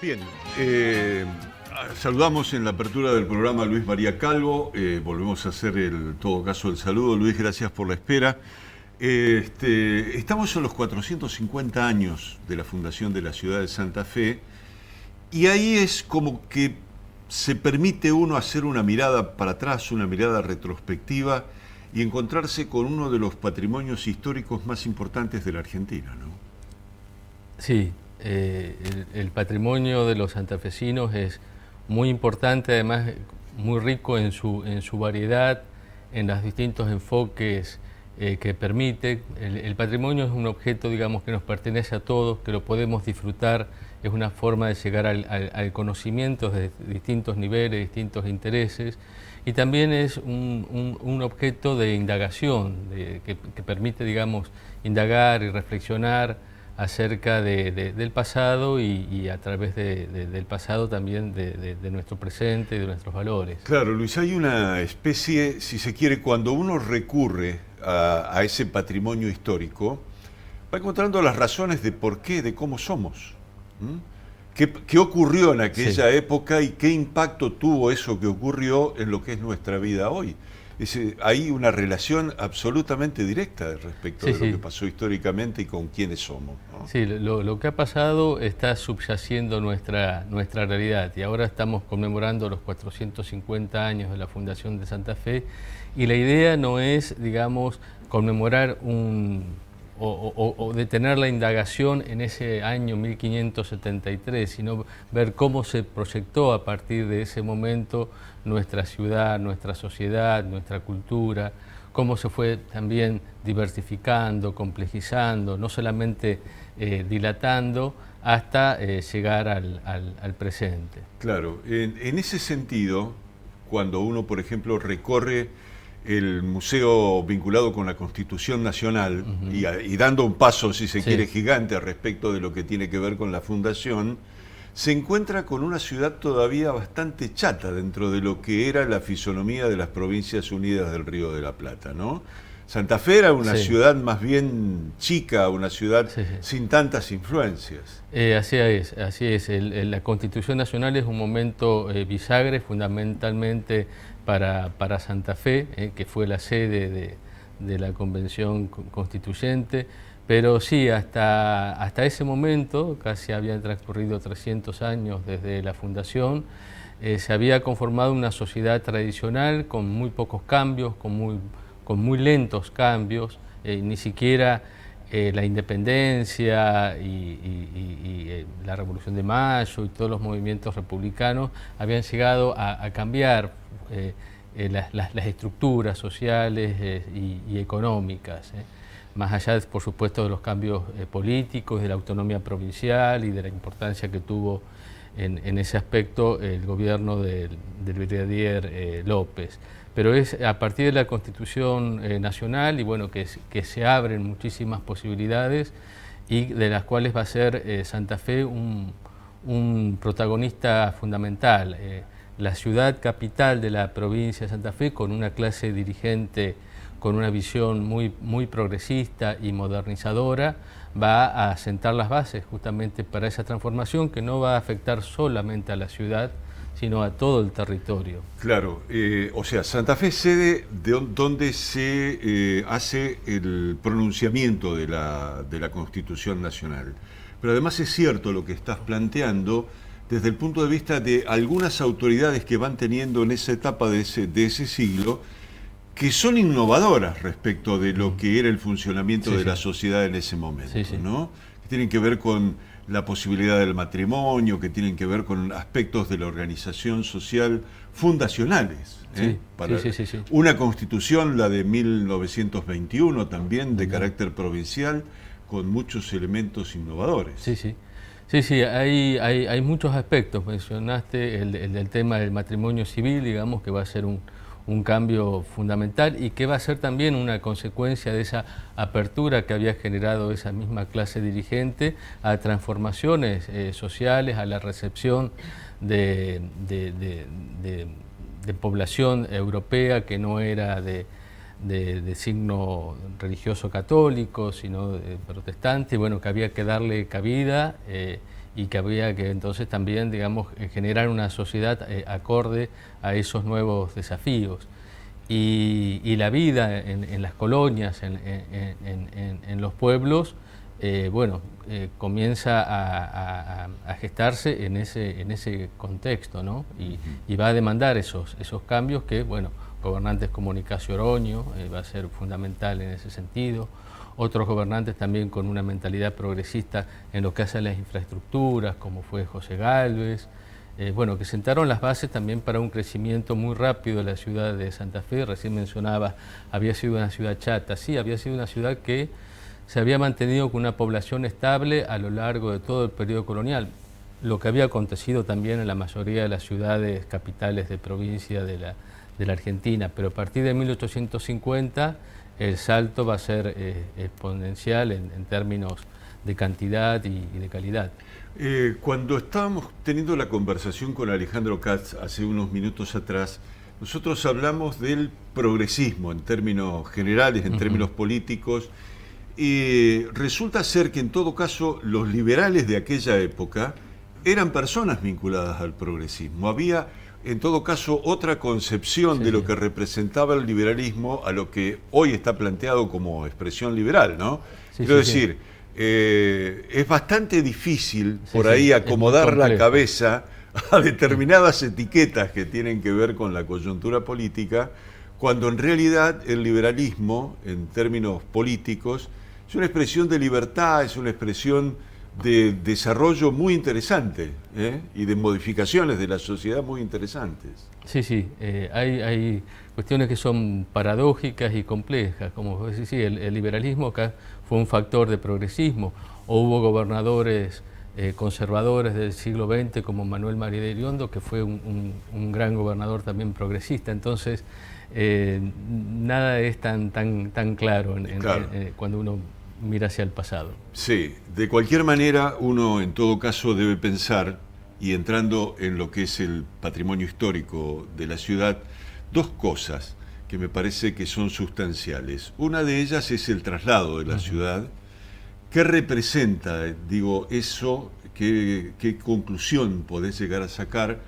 Bien, saludamos en la apertura del programa a Luis María Calvo, volvemos a hacer en todo caso el saludo. Luis, gracias por la espera. Estamos en los 450 años de la fundación de la ciudad de Santa Fe y ahí es como que se permite uno hacer una mirada para atrás, una mirada retrospectiva y encontrarse con uno de los patrimonios históricos más importantes de la Argentina, ¿no? Sí, el patrimonio de los santafesinos es muy importante, además muy rico en su variedad, en los distintos enfoques que permite. El patrimonio es un objeto, digamos, que nos pertenece a todos, que lo podemos disfrutar, es una forma de llegar al conocimiento de distintos niveles, distintos intereses, y también es un objeto de indagación, que permite, digamos, indagar y reflexionar acerca del pasado y a través del pasado también de nuestro presente y de nuestros valores. Claro, Luis, hay una especie, si se quiere, cuando uno recurre a ese patrimonio histórico, va encontrando las razones de por qué, de cómo somos. ¿Mm? ¿Qué ocurrió en aquella época y qué impacto tuvo eso que ocurrió en lo que es nuestra vida hoy? Hay una relación absolutamente directa respecto de lo que pasó históricamente y con quiénes somos, ¿no? Sí, lo que ha pasado está subyaciendo nuestra realidad y ahora estamos conmemorando los 450 años de la Fundación de Santa Fe y la idea no es, digamos, conmemorar o detener la indagación en ese año 1573, sino ver cómo se proyectó a partir de ese momento nuestra ciudad, nuestra sociedad, nuestra cultura, cómo se fue también diversificando, complejizando, no solamente dilatando, hasta llegar al presente. Claro, en ese sentido, cuando uno, por ejemplo, recorre el museo vinculado con la Constitución Nacional y dando un paso, si se quiere, gigante respecto de lo que tiene que ver con la fundación, se encuentra con una ciudad todavía bastante chata dentro de lo que era la fisonomía de las Provincias Unidas del Río de la Plata, ¿no? Santa Fe era una ciudad más bien chica, una ciudad sin tantas influencias. Así es. La Constitución Nacional es un momento bisagra, fundamentalmente para Santa Fe, que fue la sede de la Convención Constituyente, pero sí, hasta ese momento, casi habían transcurrido 300 años desde la fundación, se había conformado una sociedad tradicional con muy pocos cambios, con muy lentos cambios, ni siquiera la independencia y la Revolución de Mayo y todos los movimientos republicanos habían llegado a cambiar las estructuras sociales y económicas, más allá, por supuesto, de los cambios políticos, de la autonomía provincial y de la importancia que tuvo en ese aspecto el gobierno del brigadier López. Pero es a partir de la Constitución Nacional y bueno, que se abren muchísimas posibilidades y de las cuales va a ser Santa Fe un protagonista fundamental. La ciudad capital de la provincia de Santa Fe, con una clase dirigente con una visión muy progresista y modernizadora, va a sentar las bases justamente para esa transformación que no va a afectar solamente a la ciudad, sino a todo el territorio. Claro, o sea, Santa Fe es sede donde se hace el pronunciamiento de la Constitución Nacional. Pero además es cierto lo que estás planteando desde el punto de vista de algunas autoridades que van teniendo en esa etapa de ese siglo, que son innovadoras respecto de lo que era el funcionamiento de la sociedad en ese momento, ¿no? Que tienen que ver con la posibilidad del matrimonio, que tienen que ver con aspectos de la organización social fundacionales. Una constitución, la de 1921, también de carácter provincial, con muchos elementos innovadores. Sí, hay muchos aspectos. Mencionaste el del tema del matrimonio civil, digamos, que va a ser un cambio fundamental y que va a ser también una consecuencia de esa apertura que había generado esa misma clase dirigente a transformaciones sociales, a la recepción de población europea que no era de signo religioso católico, sino protestante, bueno, que había que darle cabida y que había que entonces también, digamos, generar una sociedad acorde a esos nuevos desafíos. Y la vida en las colonias, en los pueblos, bueno, comienza a gestarse en ese contexto, ¿no? Y va a demandar esos cambios que, bueno, gobernantes como Nicasio Oroño va a ser fundamental en ese sentido. Otros gobernantes también con una mentalidad progresista en lo que hace a las infraestructuras, como fue José Gálvez, bueno, que sentaron las bases también para un crecimiento muy rápido de la ciudad de Santa Fe. Recién mencionaba, había sido una ciudad chata, sí, había sido una ciudad que se había mantenido con una población estable a lo largo de todo el periodo colonial, lo que había acontecido también en la mayoría de las ciudades capitales de provincia de la Argentina, pero a partir de 1850 el salto va a ser exponencial en términos de cantidad y de calidad. Cuando estábamos teniendo la conversación con Alejandro Katz hace unos minutos atrás, nosotros hablamos del progresismo en términos generales, en términos políticos, y resulta ser que en todo caso los liberales de aquella época eran personas vinculadas al progresismo. Había en todo caso otra concepción de lo que representaba el liberalismo a lo que hoy está planteado como expresión liberal, ¿no? Quiero decir, es bastante difícil por ahí acomodar la cabeza a determinadas etiquetas que tienen que ver con la coyuntura política, cuando en realidad el liberalismo, en términos políticos, es una expresión de libertad, es una expresión de desarrollo muy interesante, y de modificaciones de la sociedad muy interesantes. Sí, sí, hay cuestiones que son paradójicas y complejas, como vos decís, sí, el liberalismo acá fue un factor de progresismo, o hubo gobernadores conservadores del siglo XX como Manuel María de Iriondo, que fue un gran gobernador también progresista. Entonces nada es tan claro, cuando uno mira hacia el pasado. Sí, de cualquier manera uno en todo caso debe pensar, y entrando en lo que es el patrimonio histórico de la ciudad, dos cosas que me parece que son sustanciales. Una de ellas es el traslado de la ciudad. ¿Qué representa, digo, eso? ¿Qué conclusión podés llegar a sacar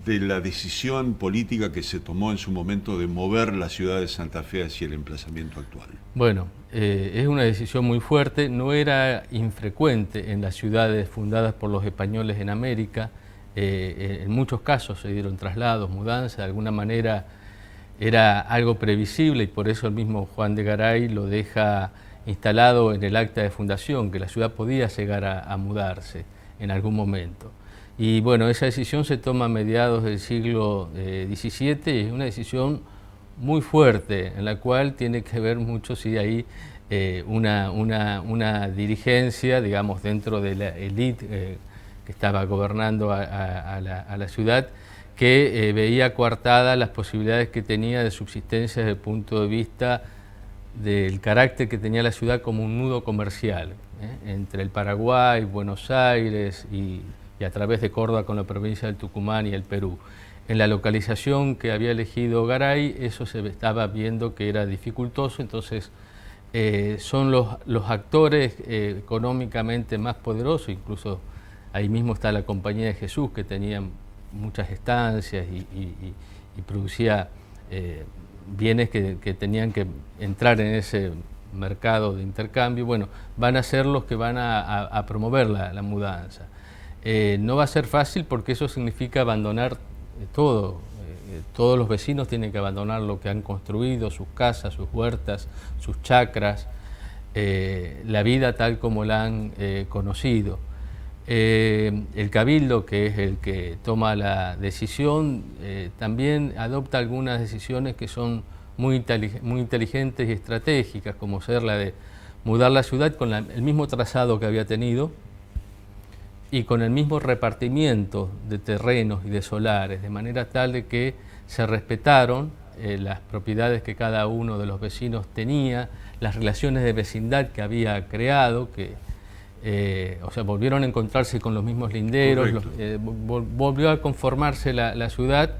de la decisión política que se tomó en su momento de mover la ciudad de Santa Fe hacia el emplazamiento actual? Bueno, es una decisión muy fuerte, no era infrecuente en las ciudades fundadas por los españoles en América. En muchos casos se dieron traslados, mudanzas, de alguna manera era algo previsible, y por eso el mismo Juan de Garay lo deja instalado en el acta de fundación, que la ciudad podía llegar a mudarse en algún momento. Y bueno, esa decisión se toma a mediados del siglo XVII, y es una decisión muy fuerte, en la cual tiene que ver mucho si hay una dirigencia, digamos, dentro de la élite que estaba gobernando a la ciudad, que veía coartadas las posibilidades que tenía de subsistencia desde el punto de vista del carácter que tenía la ciudad como un nudo comercial, entre el Paraguay, Buenos Aires y a través de Córdoba con la provincia del Tucumán y el Perú. En la localización que había elegido Garay, eso se estaba viendo que era dificultoso, entonces son los actores económicamente más poderosos, incluso ahí mismo está la Compañía de Jesús, que tenía muchas estancias y producía bienes que tenían que entrar en ese mercado de intercambio. Bueno, van a ser los que van a promover la mudanza. No va a ser fácil, porque eso significa abandonar todo. Todos los vecinos tienen que abandonar lo que han construido, sus casas, sus huertas, sus chacras, la vida tal como la han conocido. El Cabildo, que es el que toma la decisión, también adopta algunas decisiones que son muy inteligentes y estratégicas, como ser la de mudar la ciudad con el mismo trazado que había tenido y con el mismo repartimiento de terrenos y de solares, de manera tal de que se respetaron las propiedades que cada uno de los vecinos tenía, las relaciones de vecindad que había creado, o sea, volvieron a encontrarse con los mismos linderos, volvió a conformarse la ciudad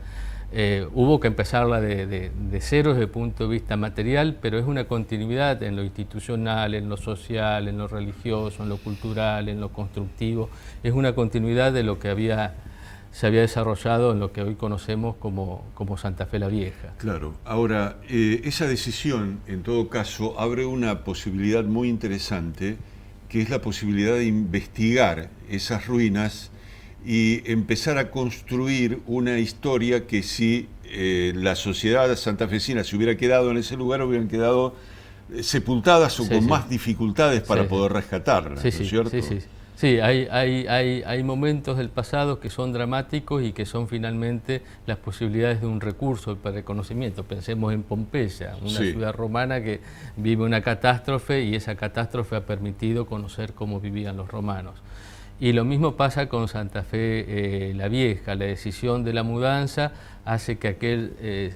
Hubo que empezarla de cero desde el punto de vista material, pero es una continuidad en lo institucional, en lo social, en lo religioso, en lo cultural, en lo constructivo. Es una continuidad de lo que se había desarrollado en lo que hoy conocemos como Santa Fe la Vieja. Claro. Ahora, esa decisión, en todo caso, abre una posibilidad muy interesante, que es la posibilidad de investigar esas ruinas y empezar a construir una historia que si la sociedad santafesina se hubiera quedado en ese lugar, hubieran quedado sepultadas o con más dificultades para poder rescatarlas, ¿no es cierto? Sí, hay momentos del pasado que son dramáticos y que son finalmente las posibilidades de un recurso para el conocimiento. Pensemos en Pompeya, una ciudad romana que vive una catástrofe y esa catástrofe ha permitido conocer cómo vivían los romanos. Y lo mismo pasa con Santa Fe la Vieja. La decisión de la mudanza hace que aquel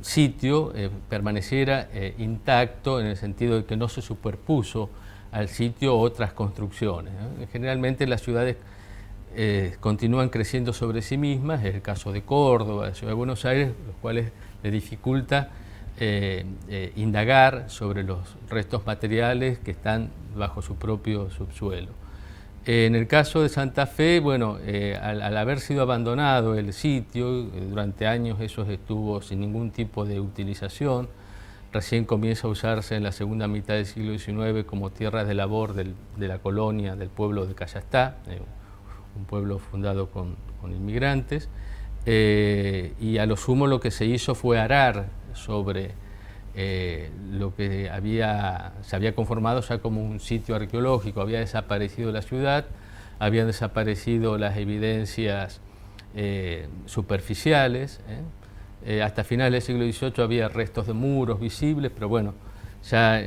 sitio permaneciera intacto, en el sentido de que no se superpuso al sitio otras construcciones, ¿no? Generalmente las ciudades continúan creciendo sobre sí mismas, es el caso de Córdoba, de Ciudad de Buenos Aires, los cuales les dificulta indagar sobre los restos materiales que están bajo su propio subsuelo. En el caso de Santa Fe, bueno, al haber sido abandonado el sitio, durante años eso estuvo sin ningún tipo de utilización. Recién comienza a usarse en la segunda mitad del siglo XIX como tierra de labor de la colonia del pueblo de Callastá, un pueblo fundado con inmigrantes, y a lo sumo lo que se hizo fue arar sobre lo que se había conformado ya como un sitio arqueológico. Había desaparecido la ciudad, habían desaparecido las evidencias superficiales, hasta finales del siglo XVIII había restos de muros visibles, pero bueno, ya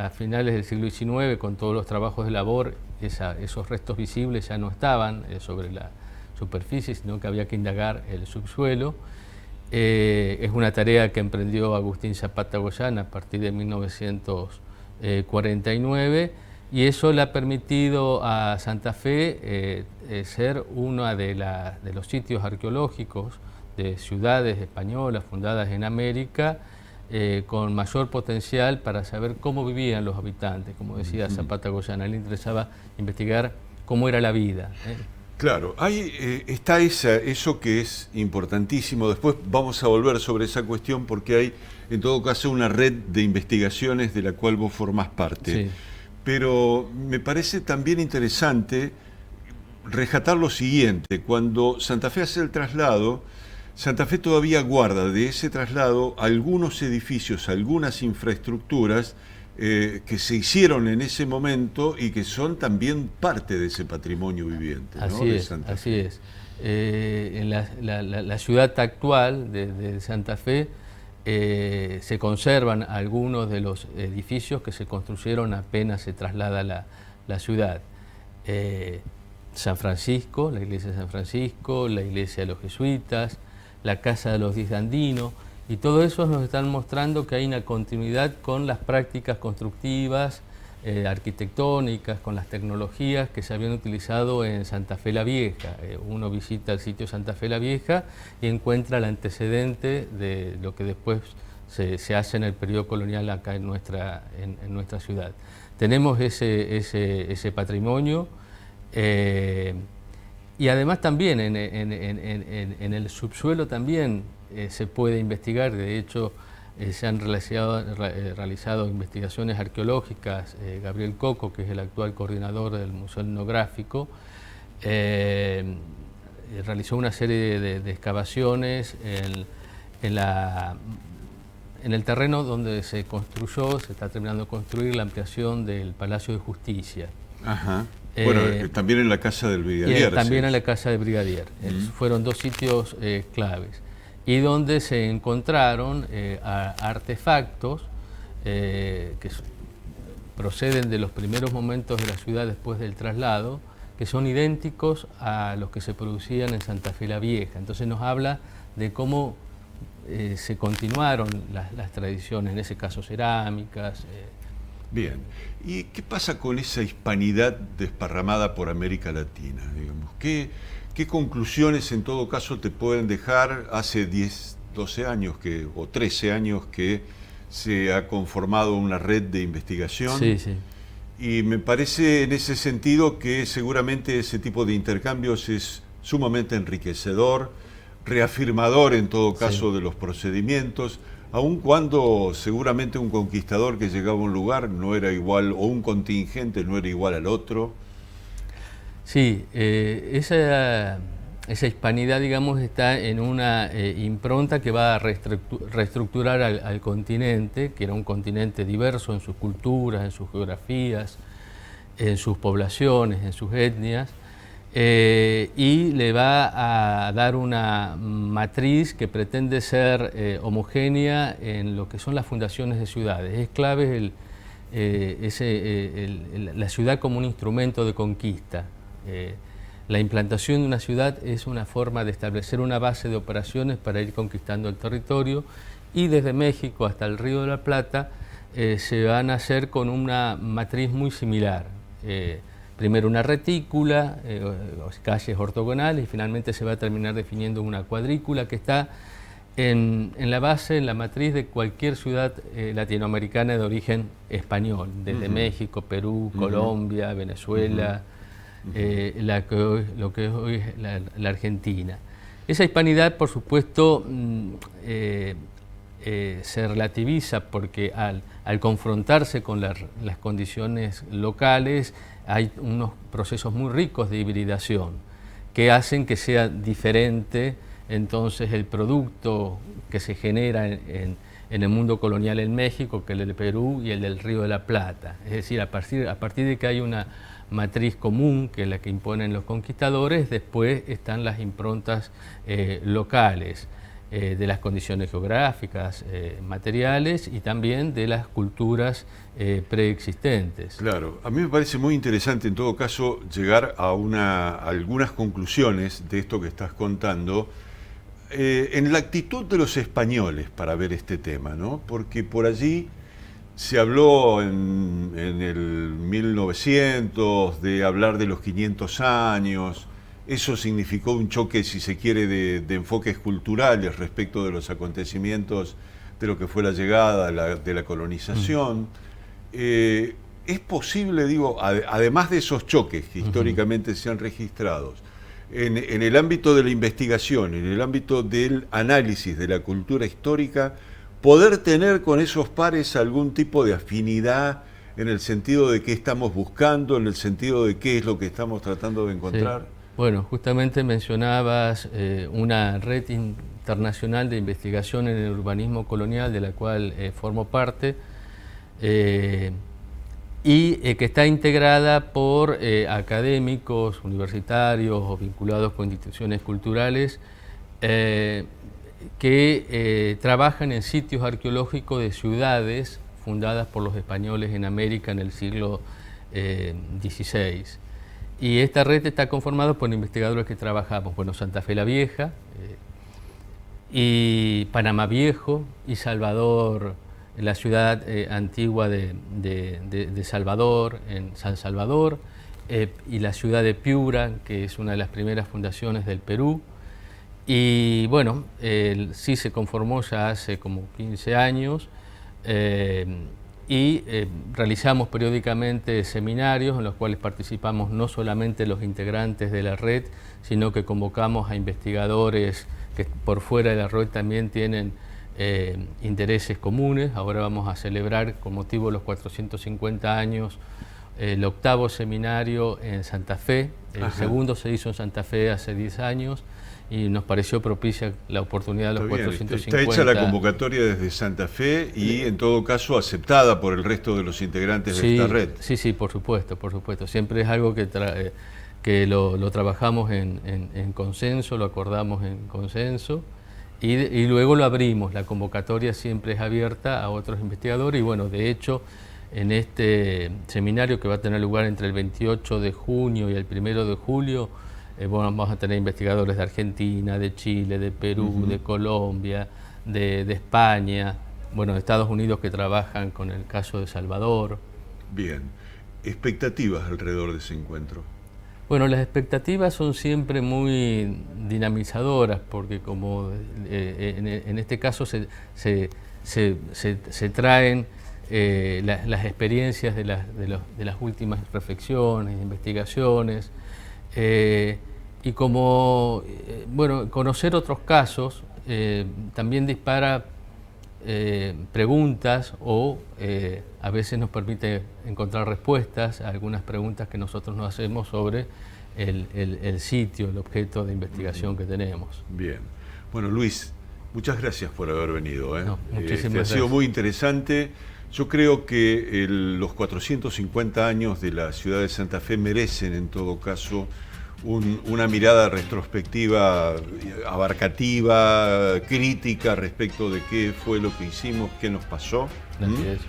a finales del siglo XIX, con todos los trabajos de labor, esos restos visibles ya no estaban sobre la superficie, sino que había que indagar el subsuelo. Es una tarea que emprendió Agustín Zapata Goyán a partir de 1949, y eso le ha permitido a Santa Fe ser uno de los sitios arqueológicos de ciudades españolas fundadas en América con mayor potencial para saber cómo vivían los habitantes. Como decía Zapata Goyán, a él le interesaba investigar cómo era la vida. Claro, está eso que es importantísimo. Después vamos a volver sobre esa cuestión porque hay, en todo caso, una red de investigaciones de la cual vos formás parte. Sí. Pero me parece también interesante rescatar lo siguiente. Cuando Santa Fe hace el traslado, Santa Fe todavía guarda de ese traslado algunos edificios, algunas infraestructuras que se hicieron en ese momento y que son también parte de ese patrimonio viviente, ¿no? Así es, así es. En la ciudad actual de Santa Fe se conservan algunos de los edificios que se construyeron apenas se traslada la ciudad. San Francisco, la iglesia de San Francisco, la iglesia de los jesuitas, la casa de los 10 de Andino, y todo eso nos están mostrando que hay una continuidad con las prácticas constructivas, arquitectónicas, con las tecnologías que se habían utilizado en Santa Fe la Vieja. Uno visita el sitio Santa Fe la Vieja y encuentra el antecedente de lo que después se hace en el periodo colonial acá en nuestra ciudad. Tenemos ese patrimonio. Y además también en el subsuelo se puede investigar. De hecho se han realizado investigaciones arqueológicas. Gabriel Coco, que es el actual coordinador del Museo Etnográfico, realizó una serie de excavaciones en el terreno donde se está terminando de construir la ampliación del Palacio de Justicia. Ajá. Bueno, también en la casa del Brigadier. También en la casa del Brigadier. Fueron dos sitios claves. Y donde se encontraron artefactos que proceden de los primeros momentos de la ciudad después del traslado, que son idénticos a los que se producían en Santa Fe la Vieja. Entonces nos habla de cómo se continuaron las tradiciones, en ese caso cerámicas, Bien. ¿Y qué pasa con esa hispanidad desparramada por América Latina? Digamos? ¿Qué conclusiones en todo caso te pueden dejar hace 10, 12 años o 13 años que se ha conformado una red de investigación? Sí, sí. Y me parece en ese sentido que seguramente ese tipo de intercambios es sumamente enriquecedor, reafirmador en todo caso de los procedimientos, aun cuando seguramente un conquistador que llegaba a un lugar no era igual, o un contingente no era igual al otro. Sí, esa hispanidad, digamos, está en una impronta que va a reestructurar al continente, que era un continente diverso en sus culturas, en sus geografías, en sus poblaciones, en sus etnias, y le va a dar una matriz que pretende ser homogénea en lo que son las fundaciones de ciudades. Es clave la ciudad como un instrumento de conquista. La implantación de una ciudad es una forma de establecer una base de operaciones para ir conquistando el territorio, y desde México hasta el Río de la Plata se van a hacer con una matriz muy similar. Primero una retícula, calles ortogonales, y finalmente se va a terminar definiendo una cuadrícula que está en la base, en la matriz de cualquier ciudad latinoamericana de origen español, desde México, Perú, Colombia, Venezuela, lo que es hoy la Argentina. Esa hispanidad, por supuesto, se relativiza porque al confrontarse con las condiciones locales hay unos procesos muy ricos de hibridación que hacen que sea diferente entonces el producto que se genera en el mundo colonial en México que el del Perú y el del Río de la Plata. Es decir, a partir de que hay una matriz común, que es la que imponen los conquistadores, después están las improntas locales, de las condiciones geográficas, materiales, y también de las culturas preexistentes. Claro, a mí me parece muy interesante en todo caso llegar a algunas conclusiones de esto que estás contando, en la actitud de los españoles para ver este tema, ¿no? Porque por allí se habló en el 1900 de hablar de los 500 años. Eso significó un choque, si se quiere, de enfoques culturales respecto de los acontecimientos de lo que fue la llegada de la colonización. Es posible, digo, además de esos choques que históricamente se han registrado, en el ámbito de la investigación, en el ámbito del análisis de la cultura histórica, poder tener con esos pares algún tipo de afinidad en el sentido de qué estamos buscando, en el sentido de qué es lo que estamos tratando de encontrar. Sí. Bueno, justamente mencionabas una red internacional de investigación en el urbanismo colonial de la cual formo parte, y que está integrada por académicos, universitarios o vinculados con instituciones culturales que trabajan en sitios arqueológicos de ciudades fundadas por los españoles en América en el siglo XVI. Y esta red está conformada por investigadores que trabajamos, bueno, Santa Fe la Vieja, y Panamá Viejo, y Salvador, la ciudad antigua de Salvador, en San Salvador, y la ciudad de Piura, que es una de las primeras fundaciones del Perú. Y bueno, sí se conformó ya hace como 15 años, y realizamos periódicamente seminarios en los cuales participamos no solamente los integrantes de la red, sino que convocamos a investigadores que por fuera de la red también tienen intereses comunes. Ahora vamos a celebrar con motivo de los 450 años el 8º seminario en Santa Fe. El segundo se hizo en Santa Fe hace 10 años. Y nos pareció propicia la oportunidad de los 450. Está hecha la convocatoria desde Santa Fe y en todo caso aceptada por el resto de los integrantes de esta red. Sí, sí, por supuesto, por supuesto. Siempre es algo que lo trabajamos en consenso, lo acordamos en consenso y luego lo abrimos. La convocatoria siempre es abierta a otros investigadores y bueno, de hecho, en este seminario que va a tener lugar entre el 28 de junio y el 1 de julio, bueno, vamos a tener investigadores de Argentina, de Chile, de Perú, de Colombia, de España, bueno, de Estados Unidos que trabajan con el caso de Salvador, Bien. ¿Expectativas alrededor de ese encuentro? Bueno, las expectativas son siempre muy dinamizadoras porque como en este caso se traen las experiencias de las últimas reflexiones, investigaciones, y como bueno, conocer otros casos también dispara preguntas o a veces nos permite encontrar respuestas a algunas preguntas que nosotros nos hacemos sobre el sitio, el objeto de investigación que tenemos. Bien. Bueno, Luis, muchas gracias por haber venido. No, muchísimas Ha sido gracias. muy interesante. Yo creo que los 450 años de la ciudad de Santa Fe merecen, en todo caso, una mirada retrospectiva, abarcativa, crítica respecto de qué fue lo que hicimos, qué nos pasó. Así es.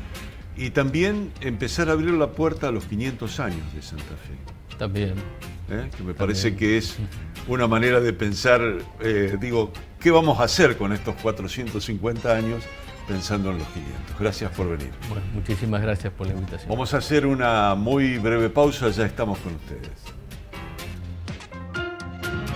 Y también empezar a abrir la puerta a los 500 años de Santa Fe. También. Que me parece que es una manera de pensar, ¿qué vamos a hacer con estos 450 años pensando en los 500? Gracias por venir. Bueno, muchísimas gracias por la invitación. Vamos a hacer una muy breve pausa, ya estamos con ustedes.